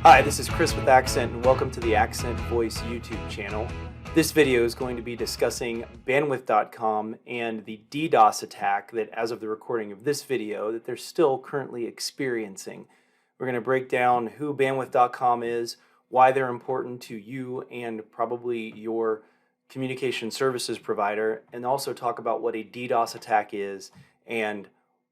Hi, this is Chris with Accent, and welcome to the Accent Voice YouTube channel. This video is going to be discussing bandwidth.com and the DDoS attack that, as of the recording of this video, that they're still currently experiencing. We're going to break down who bandwidth.com is, why they're important to you and probably your communication services provider, and also talk about what a DDoS attack is and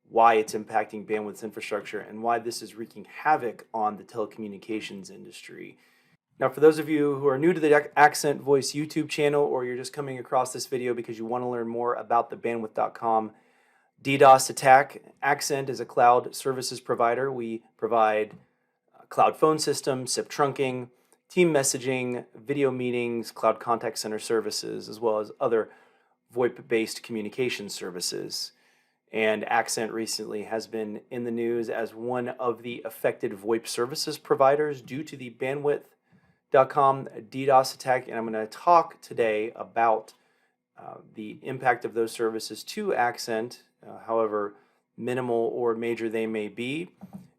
why it's impacting bandwidth infrastructure and why this is wreaking havoc on the telecommunications industry. Now, for those of you who are new to the Accent Voice YouTube channel, or you're just coming across this video because you want to learn more about the bandwidth.com DDoS attack, Accent is a cloud services provider. We provide cloud phone system, SIP trunking, team messaging, video meetings, cloud contact center services, as well as other VoIP-based communication services. And Accent recently has been in the news as one of the affected VoIP services providers due to the bandwidth.com DDoS attack. And I'm going to talk today about the impact of those services to Accent, however minimal or major they may be,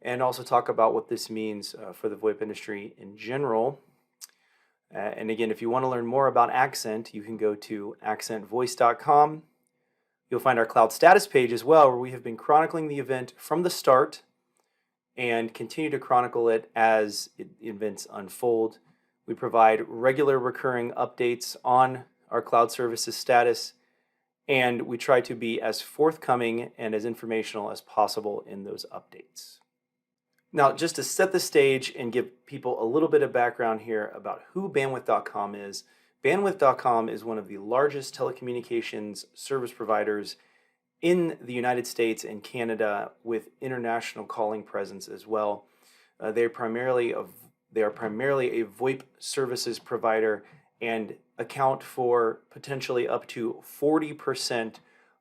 and also talk about what this means for the VoIP industry in general. And again, if you want to learn more about Accent, you can go to accentvoice.com. You'll find our cloud status page as well, where we have been chronicling the event from the start and continue to chronicle it as events unfold. We provide regular recurring updates on our cloud services status, and we try to be as forthcoming and as informational as possible in those updates. Now, just to set the stage and give people a little bit of background here about who bandwidth.com is, bandwidth.com is one of the largest telecommunications service providers in the United States and Canada, with international calling presence as well. They are primarily a VoIP services provider and account for potentially up to 40%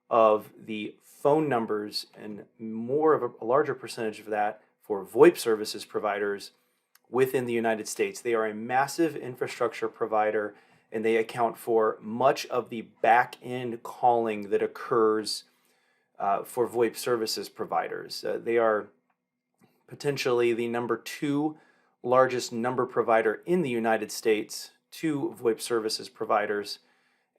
of the phone numbers, and more of a larger percentage of that for VoIP services providers within the United States. They are a massive infrastructure provider, and they account for much of the back-end calling that occurs for VoIP services providers. They are potentially the number 2 largest number provider in the United States to VoIP services providers,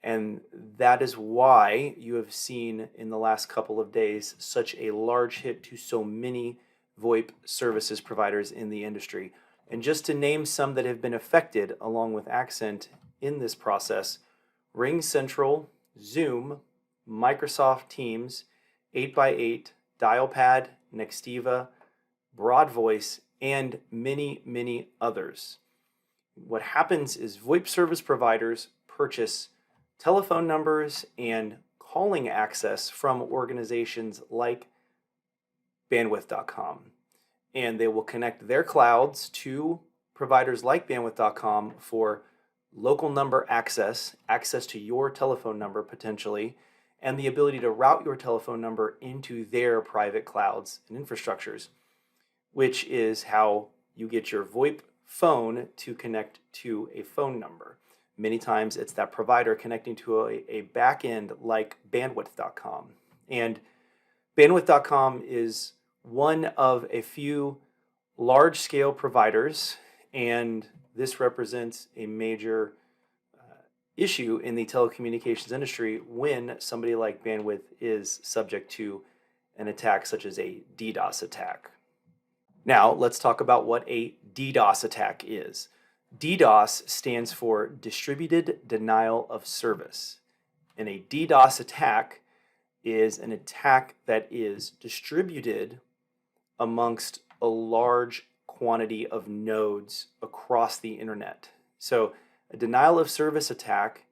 and that is why you have seen in the last couple of days such a large hit to so many VoIP services providers in the industry. And just to name some that have been affected along with Accent in this process: RingCentral, Zoom, Microsoft Teams, 8x8, Dialpad, Nextiva, BroadVoice, and many, many others. What happens is VoIP service providers purchase telephone numbers and calling access from organizations like bandwidth.com, and they will connect their clouds to providers like bandwidth.com for local number access to your telephone number potentially, and the ability to route your telephone number into their private clouds and infrastructures, which is how you get your VoIP phone to connect to a phone number. Many times it's that provider connecting to a backend like bandwidth.com. And bandwidth.com is one of a few large-scale providers, and this represents a major issue in the telecommunications industry when somebody like Bandwidth is subject to an attack such as a DDoS attack. Now, let's talk about what a DDoS attack is. DDoS stands for Distributed Denial of Service, and a DDoS attack is an attack that is distributed amongst a large quantity of nodes across the internet. So a denial of service attack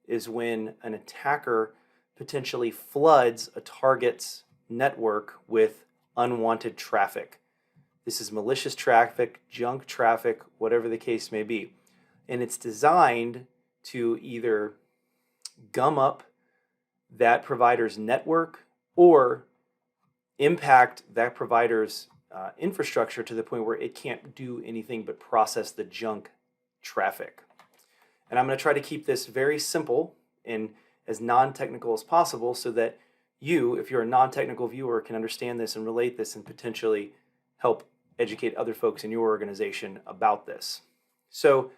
is when an attacker potentially floods a target's network with unwanted traffic. This is malicious traffic, junk traffic, whatever the case may be. And it's designed to either gum up that provider's network or impact that provider's infrastructure to the point where it can't do anything but process the junk traffic. And I'm going to try to keep this very simple and as non-technical as possible so that you, if you're a non-technical viewer, can understand this and relate this and potentially help educate other folks in your organization about this. So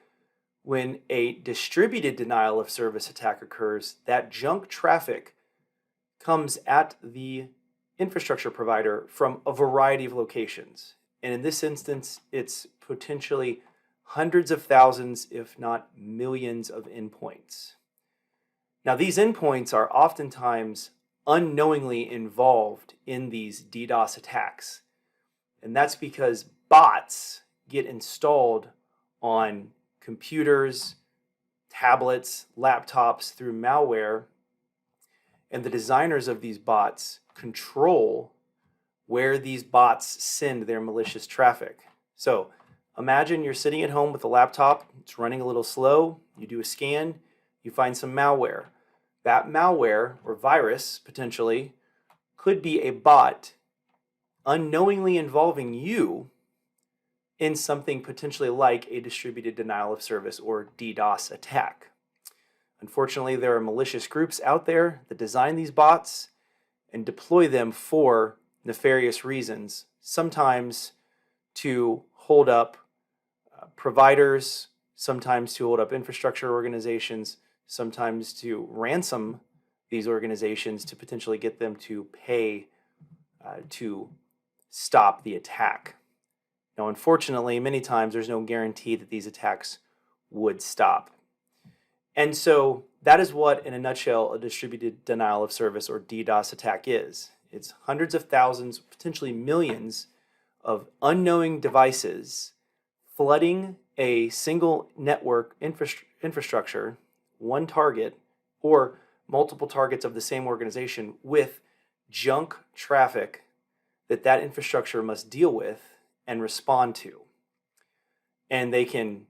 when a distributed denial of service attack occurs, that junk traffic comes at the infrastructure provider from a variety of locations. And in this instance, it's potentially hundreds of thousands, if not millions of endpoints. Now, these endpoints are oftentimes unknowingly involved in these DDoS attacks. And that's because bots get installed on computers, tablets, laptops through malware, and the designers of these bots control where these bots send their malicious traffic. So imagine you're sitting at home with a laptop, it's running a little slow, you do a scan, you find some malware. That malware or virus potentially could be a bot unknowingly involving you in something potentially like a distributed denial of service or DDoS attack. Unfortunately, there are malicious groups out there that design these bots and deploy them for nefarious reasons, sometimes to hold up providers, sometimes to hold up infrastructure organizations, sometimes to ransom these organizations to potentially get them to pay to stop the attack. Now, unfortunately, many times there's no guarantee that these attacks would stop. And so that is what, in a nutshell, a distributed denial of service or DDoS attack is. It's hundreds of thousands, potentially millions of unknowing devices flooding a single network infrastructure, one target, or multiple targets of the same organization with junk traffic that infrastructure must deal with and respond to. And they can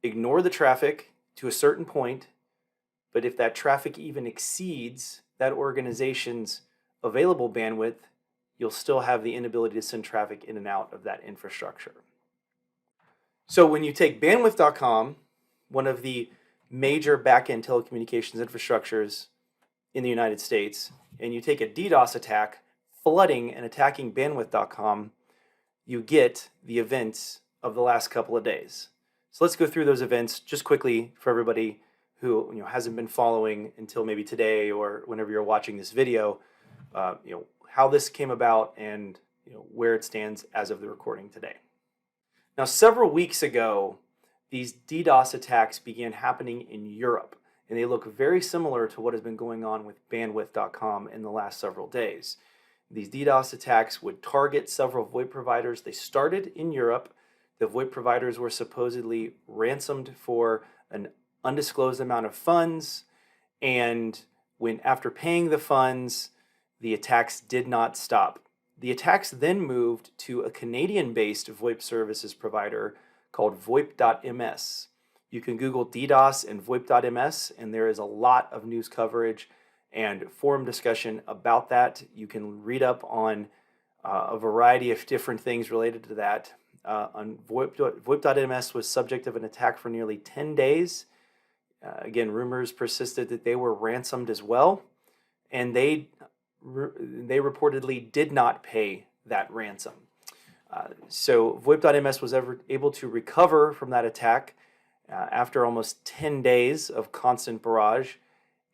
ignore the traffic to a certain point, but if that traffic even exceeds that organization's available bandwidth, you'll still have the inability to send traffic in and out of that infrastructure. So when you take bandwidth.com, one of the major backend telecommunications infrastructures in the United States, and you take a DDoS attack flooding and attacking bandwidth.com, you get the events of the last couple of days. So let's go through those events just quickly for everybody who hasn't been following until maybe today or whenever you're watching this video, how this came about and where it stands as of the recording today. Now, several weeks ago, these DDoS attacks began happening in Europe, and they look very similar to what has been going on with bandwidth.com in the last several days. These DDoS attacks would target several VoIP providers. They started in Europe. The VoIP providers were supposedly ransomed for an undisclosed amount of funds, and after paying the funds, the attacks did not stop. The attacks then moved to a Canadian-based VoIP services provider called voip.ms. You can Google DDoS and voip.ms, and there is a lot of news coverage and forum discussion about that. You can read up on a variety of different things related to that. voip.ms was subject of an attack for nearly 10 days. Again, rumors persisted that they were ransomed as well, and they reportedly did not pay that ransom. So voip.ms was able to recover from that attack after almost 10 days of constant barrage,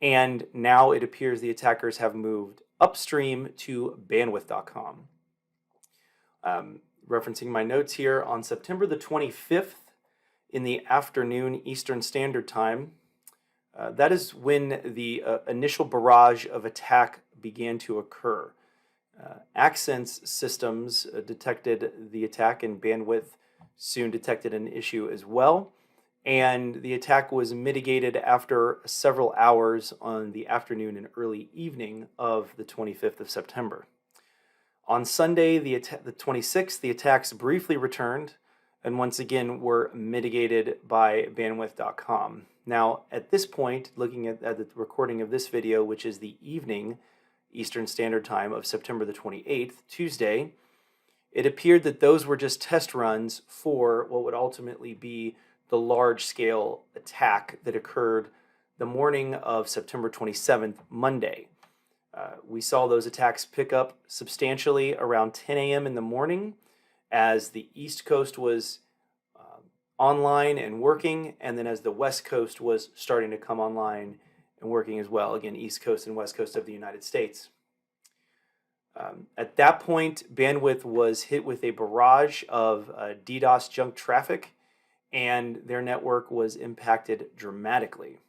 and now it appears the attackers have moved upstream to bandwidth.com. Referencing my notes here, on September the 25th in the afternoon Eastern Standard Time, that is when the initial barrage of attack began to occur. Accent's systems detected the attack, and Bandwidth soon detected an issue as well. And the attack was mitigated after several hours on the afternoon and early evening of the 25th of September. On Sunday, the 26th, the attacks briefly returned and once again were mitigated by bandwidth.com. Now, at this point, looking at the recording of this video, which is the evening Eastern Standard Time of September the 28th, Tuesday, it appeared that those were just test runs for what would ultimately be the large-scale attack that occurred the morning of September 27th, Monday. We saw those attacks pick up substantially around 10 a.m. in the morning as the East Coast was online and working, and then as the West Coast was starting to come online and working as well. Again, East Coast and West Coast of the United States. At that point, bandwidth was hit with a barrage of DDoS junk traffic, and their network was impacted dramatically.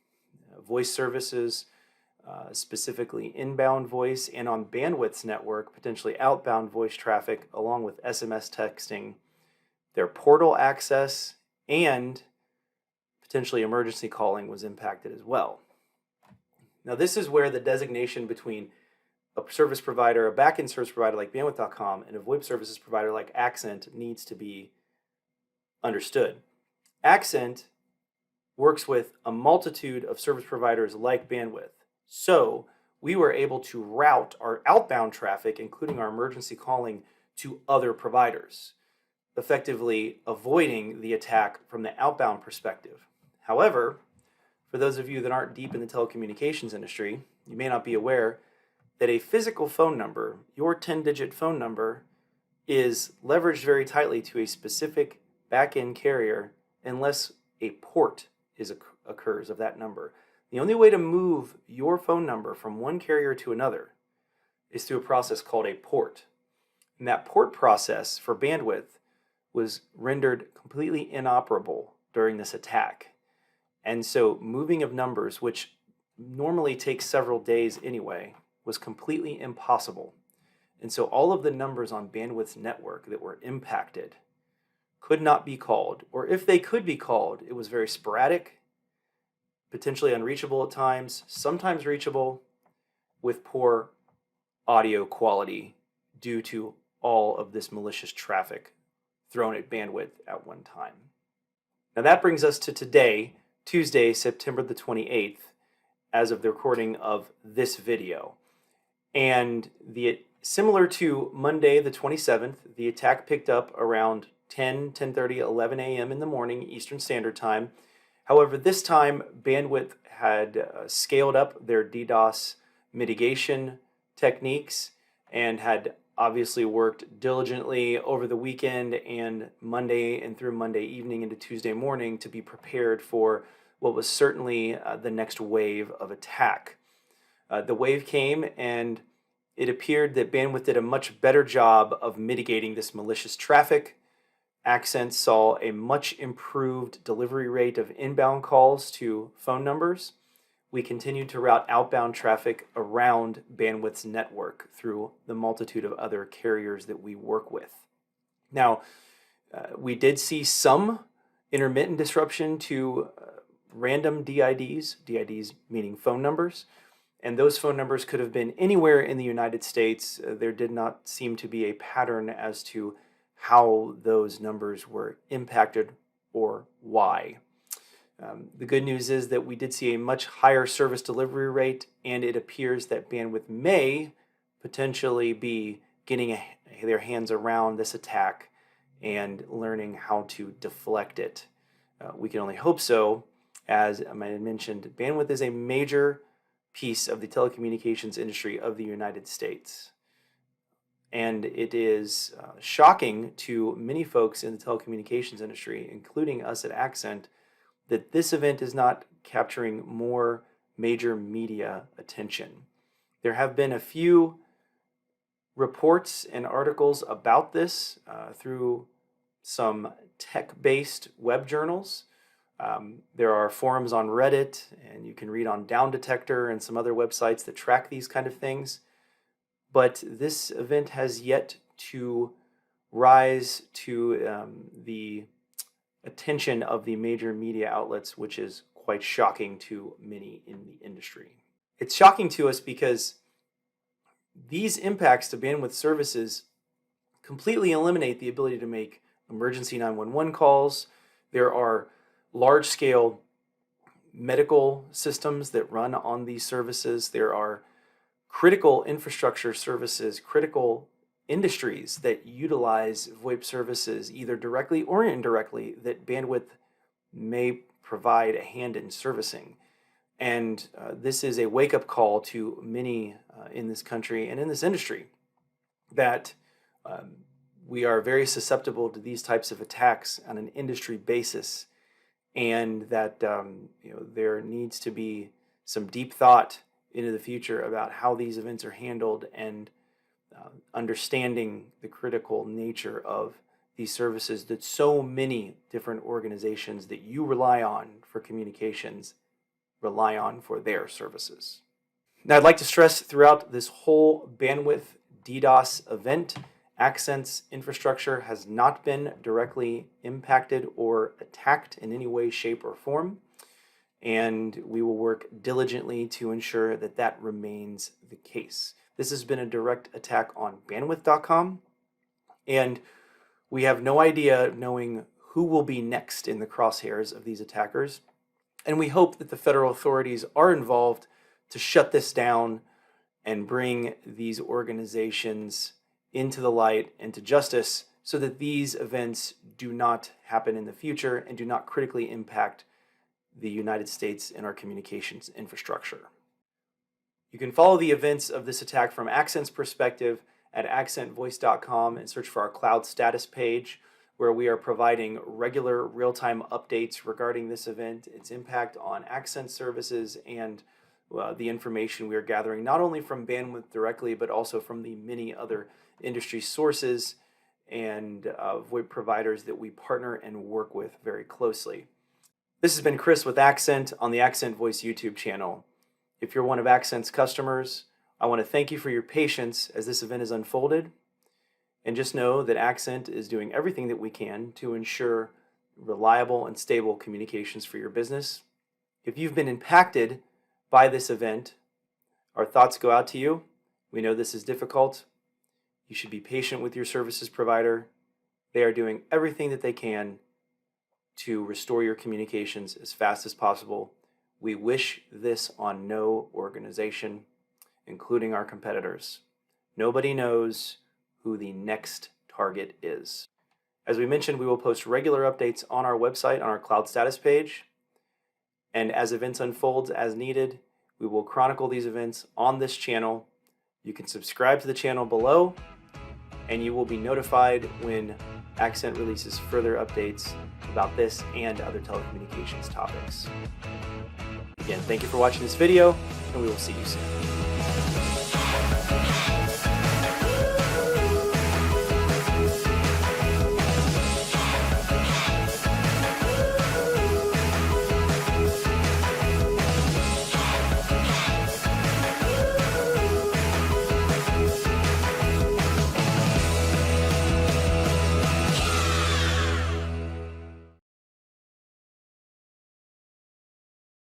Voice services, specifically inbound voice, and on bandwidth's network, potentially outbound voice traffic, along with SMS texting, their portal access, and potentially emergency calling was impacted as well. Now, this is where the designation between a service provider, a backend service provider like bandwidth.com, and a VoIP services provider like Accent needs to be understood. Accent works with a multitude of service providers like Bandwidth. So we were able to route our outbound traffic, including our emergency calling, to other providers, effectively avoiding the attack from the outbound perspective. However, for those of you that aren't deep in the telecommunications industry, you may not be aware that a physical phone number, your 10-digit phone number, is leveraged very tightly to a specific back-end carrier unless a port occurs of that number. The only way to move your phone number from one carrier to another is through a process called a port. And that port process for bandwidth was rendered completely inoperable during this attack. And so moving of numbers, which normally takes several days anyway, was completely impossible. And so all of the numbers on Bandwidth's network that were impacted could not be called, or if they could be called, it was very sporadic, potentially unreachable at times, sometimes reachable, with poor audio quality due to all of this malicious traffic thrown at Bandwidth at one time. Now that brings us to today, Tuesday, September the 28th, as of the recording of this video. And similar to Monday the 27th, the attack picked up around 10:30, 11 a.m. in the morning Eastern Standard Time. However, this time Bandwidth had scaled up their DDoS mitigation techniques and had obviously worked diligently over the weekend and Monday and through Monday evening into Tuesday morning to be prepared for what was certainly the next wave of attack. The wave came, and it appeared that Bandwidth did a much better job of mitigating this malicious traffic. Accent saw a much improved delivery rate of inbound calls to phone numbers. We continued to route outbound traffic around Bandwidth's network through the multitude of other carriers that we work with. Now, we did see some intermittent disruption to random DIDs meaning phone numbers, and those phone numbers could have been anywhere in the United States. There did not seem to be a pattern as to how those numbers were impacted or why. The good news is that we did see a much higher service delivery rate, and it appears that Bandwidth may potentially be getting their hands around this attack and learning how to deflect it. We can only hope so. As I mentioned, Bandwidth is a major piece of the telecommunications industry of the United States. And it is shocking to many folks in the telecommunications industry, including us at Accent, that this event is not capturing more major media attention. There have been a few reports and articles about this through some tech-based web journals. There are forums on Reddit, and you can read on Down Detector and some other websites that track these kind of things. But this event has yet to rise to the attention of the major media outlets, which is quite shocking to many in the industry. It's shocking to us because these impacts to bandwidth services completely eliminate the ability to make emergency 911 calls. There are large-scale medical systems that run on these services. There are critical infrastructure services, critical industries that utilize VoIP services either directly or indirectly that Bandwidth may provide a hand in servicing. And this is a wake-up call to many in this country and in this industry that we are very susceptible to these types of attacks on an industry basis, and that there needs to be some deep thought into the future about how these events are handled, and understanding the critical nature of these services that so many different organizations that you rely on for communications rely on for their services. Now, I'd like to stress throughout this whole bandwidth DDoS event, Accent's infrastructure has not been directly impacted or attacked in any way, shape, or form, and we will work diligently to ensure that that remains the case. This has been a direct attack on bandwidth.com, and we have no idea knowing who will be next in the crosshairs of these attackers, and we hope that the federal authorities are involved to shut this down and bring these organizations into the light and to justice, so that these events do not happen in the future and do not critically impact the United States and our communications infrastructure. You can follow the events of this attack from Accent's perspective at accentvoice.com and search for our cloud status page, where we are providing regular real-time updates regarding this event, its impact on Accent services, and the information we are gathering not only from Bandwidth directly, but also from the many other industry sources and VoIP providers that we partner and work with very closely. This has been Chris with Accent on the Accent Voice YouTube channel. If you're one of Accent's customers, I want to thank you for your patience as this event has unfolded. And just know that Accent is doing everything that we can to ensure reliable and stable communications for your business. If you've been impacted by this event, our thoughts go out to you. We know this is difficult. You should be patient with your services provider. They are doing everything that they can to restore your communications as fast as possible. We wish this on no organization, including our competitors. Nobody knows who the next target is. As we mentioned, we will post regular updates on our website, on our cloud status page. And as events unfold as needed, we will chronicle these events on this channel. You can subscribe to the channel below, and you will be notified when Accent releases further updates about this and other telecommunications topics. Again, thank you for watching this video, and we will see you soon.